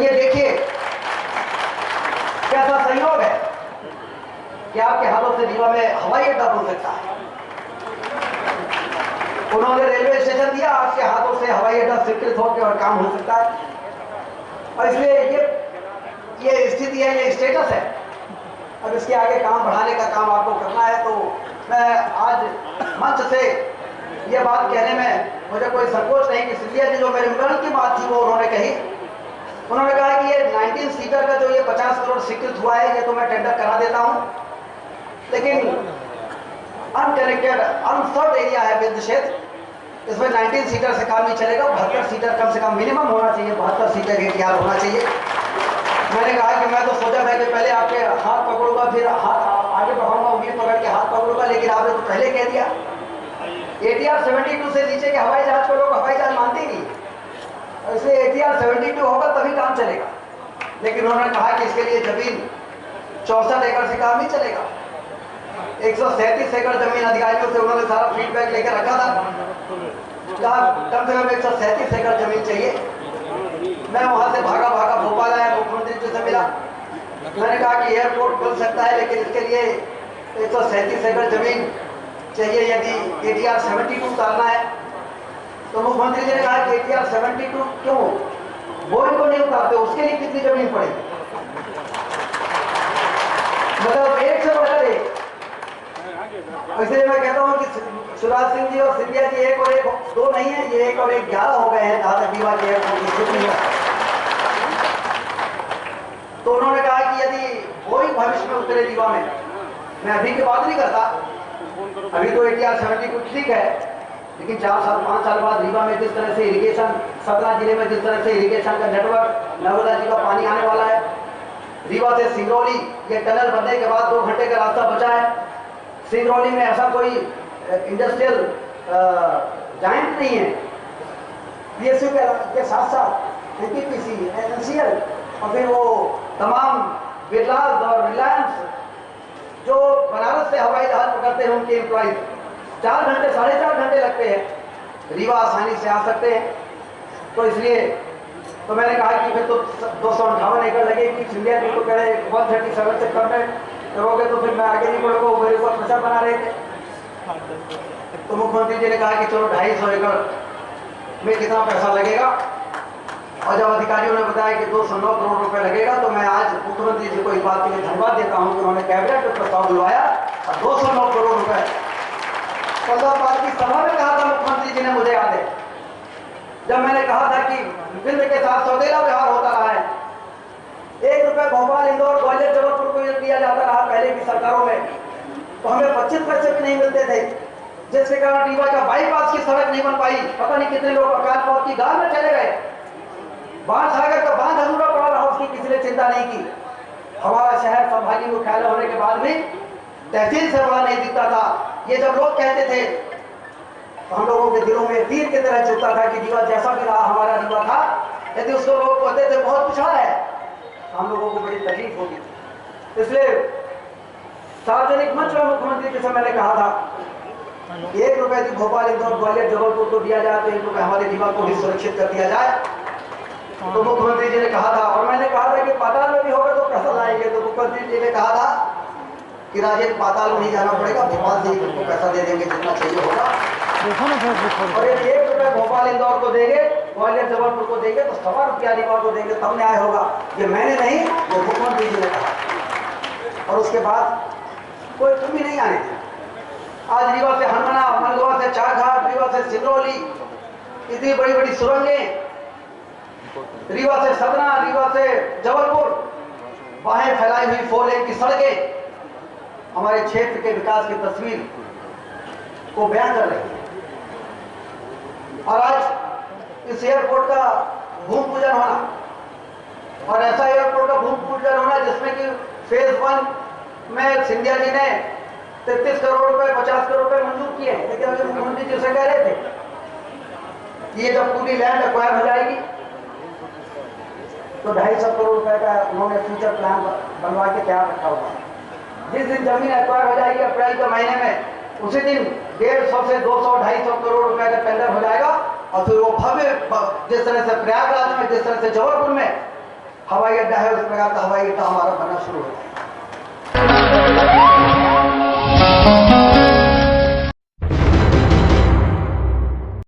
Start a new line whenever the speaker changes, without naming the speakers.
ये देखिए कैसा संयोग है कि आपके हाथों से रीवा में हवाई अड्डा बन सकता है। उन्होंने रेलवे स्टेशन दिया, आपके हाथों से हवाई अड्डा स्वीकृत होकर और काम हो सकता है। और इसलिए ये स्थिति है, ये स्टेटस है। अब इसके आगे काम बढ़ाने का काम आपको करना है। तो मैं आज मंच से ये बात कहने में मुझे कोई संकोच नहीं कि सिंधिया जी जो मेरे मन की बात थी वो उन्होंने कही। उन्होंने कहा कि ये 19 सीटर का जो ये 50 करोड़ स्वीकृत हुआ है, ये तो मैं टेंडर करा देता हूं, लेकिन अनकनेक्टेड अनसर्व एरिया है विद्युत क्षेत्र, इसमें 19 सीटर से काम नहीं चलेगा। 72 सीटर कम से कम मिनिमम होना चाहिए, 72 सीटर ATR होना चाहिए। मैंने कहा कि मैं तो सोचा था कि पहले आपके हाथ पकड़ूंगा, फिर हाथ आगे बढ़ाऊंगा, उंगली पकड़ के हाथ पकड़ूंगा, लेकिन आपने तो पहले कह दिया। ATR 72 से नीचे के हवाई जहाज को लोग हवाई जहाज मानते ही नहीं, और इसलिए ATR 72 होगा तभी काम चलेगा। लेकिन उन्होंने कहा कि इसके लिए जमीन 64 एकड़ से काम नहीं चलेगा। 137 एकड़ जमीन अधिकारियों से उन्होंने सारा फीडबैक लेकर रखा था। कम से कम 137 एकड़ जमीन चाहिए। मैं वहां से भागा भोपाल आया, मुख्यमंत्री जी से मिला। मैंने कहा कि एयरपोर्ट खुल सकता है, लेकिन इसके लिए 137 एकड़ जमीन चाहिए यदि ATR 72 उतारना है। तो मुख्यमंत्री जी ने कहा कि ATR 72 क्यों, बोइंग को नहीं उतारते, उसके लिए कितनी जमीन पड़ेगी? मतलब एक से बढ़कर एक। इसलिए मैं कहता हूं कि शिवराज सिंह जी और सिंधिया जी एक और एक दो नहीं है, ये एक और एक 11 हो गए हैं जहां तक रीवा के एयरपोर्ट की स्थिति है। तो उन्होंने कहा कि यदि बोइंग भविष्य में उतरे रीवा में, मैं अभी की बात नहीं करता, अभी तो ATR 72 ठीक है, लेकिन 4 साल 5 साल बाद रीवा में जिस तरह से इरिगेशन, सतना जिले में जिस तरह से इरिगेशन का नेटवर्क, नर्मदा जी का पानी आने वाला है, रीवा से सिंगरौली ये टनल बनने के बाद 2 घंटे का रास्ता बचा है। सिंगरौली में ऐसा कोई इंडस्ट्रियल जायंट नहीं है। PSU के साथ साथ NTPC, NCL और फिर वो तमाम बिरलास और रिलायंस जो बनारस से हवाई जहाज पकड़ते हैं, उनके एम्प्लॉइज 4 घंटे 4.5 घंटे लगते हैं, रीवा आसानी से आ सकते हैं। तो इसलिए तो मैंने कहा कि फिर तो 258 एकड़ लगेगी। सिंधिया जी को कह रहे 137 से कम में करोगे तो फिर मैं आगे नहीं बढ़ूंगा, मेरे ऊपर प्रेशर बना रहे थे। तो मुख्यमंत्री जी ने कहा कि चलो 250 एकड़ में कितना पैसा लगेगा, और जब अधिकारियों ने बताया कि 209 करोड़ रुपए लगेगा, तो मैं आज मुख्यमंत्री जी को इस बात के लिए धन्यवाद देता हूं कि उन्होंने कैबिनेट में प्रस्ताव बुलवाया और 209 करोड़ रुपए 15 बार की सभा में कहा था मुख्यमंत्री जी ने, मुझे याद है, जब मैंने कहा था कि केंद्र के साथ सौदेला व्यवहार होता रहा है। 1 रुपए भोपाल, इंदौर, ग्वालियर, जबलपुर को दिया जाता रहा पहले की सरकारों में, तो हमें 25 पैसे भी नहीं मिलते थे, जिसके कारण रीवा का बाईपास की सड़क नहीं बन पाई। पता नहीं कितने लोग अकाल मौत की गाल में चले गए। बाढ़ सागर का बांध अधूरा पड़ा रहा, उसकी किसी ने चिंता नहीं की। हमारा शहर संभागी मुख्यालय होने के बाद भी तहसील से बड़ा नहीं दिखता था। ये जब लोग कहते थे तो हम लोगों के दिलों में तीर की तरह चुभता था कि रीवा जैसा भी रहा हमारा रीवा था, यदि उसको लोग कहते थे बहुत पिछड़ा है, हम लोगों को बड़ी तकलीफ होती थी। इसलिए सार्वजनिक मंच में मुख्यमंत्री जी से मैंने कहा था 1 रुपए यदि भोपाल, इंदौर, ग्वालियर, जबलपुर को दिया जाए तो 1 रुपए हमारे रीवा को भी सुरक्षित कर दिया जाए। तो मुख्यमंत्री जी ने कहा था, और मैंने कहा था कि पाताल में भी होगा तो पैसा लाएंगे। तो मुख्यमंत्री जी ने कहा था कि राजेंद्र पाताल में नहीं जाना पड़ेगा, भोपाल से ही तुमको पैसा दे देंगे जितना चाहिए होगा। और यदि 1 रुपए भोपाल, इंदौर को देंगे, ग्वालियर, जबलपुर को देंगे, तो 1.25 रुपया रीवा को देंगे, तब न्याय होगा। ये मैंने नहीं, वो मुख्यमंत्री जी ने कहा। और उसके बाद कोई कमी नहीं आने दी। आज रीवा से हरमना, मनगवा से चारघाट, रीवा से सिंगरौली, इतनी बड़ी बड़ी सुरंगें, रीवा से सतना, रीवा से जबलपुर, बाहें फैलाई हुई 4 लेन की सड़कें हमारे क्षेत्र के विकास की तस्वीर को बयान कर रही है। और आज इस एयरपोर्ट का भूमि पूजन होना, और ऐसा एयरपोर्ट का भूमि पूजन होना जिसमें कि फेज 1 में सिंधिया जी ने 33 करोड़ रुपए 50 करोड़ रुपए मंजूर किए, लेकिन अभी मुख्यमंत्री जी से कह रहे थे ये जब पूरी लैंड एक्वायर हो जाएगी तो 250 करोड़ रुपए का उन्होंने फ्यूचर प्लान बनवा के तैयार रखा हुआ है। जिस दिन जमीन एक्वायर हो जाएगी अप्रैल के महीने में, उसी दिन 150 से 200-250 करोड़ रुपए का टेंडर हो जाएगा। और फिर वो भव्य, जिस तरह से प्रयागराज में, जिस तरह से जबलपुर में अड्डा है उस प्रकार का हवाई अड्डा हमारा बनना शुरू होता है।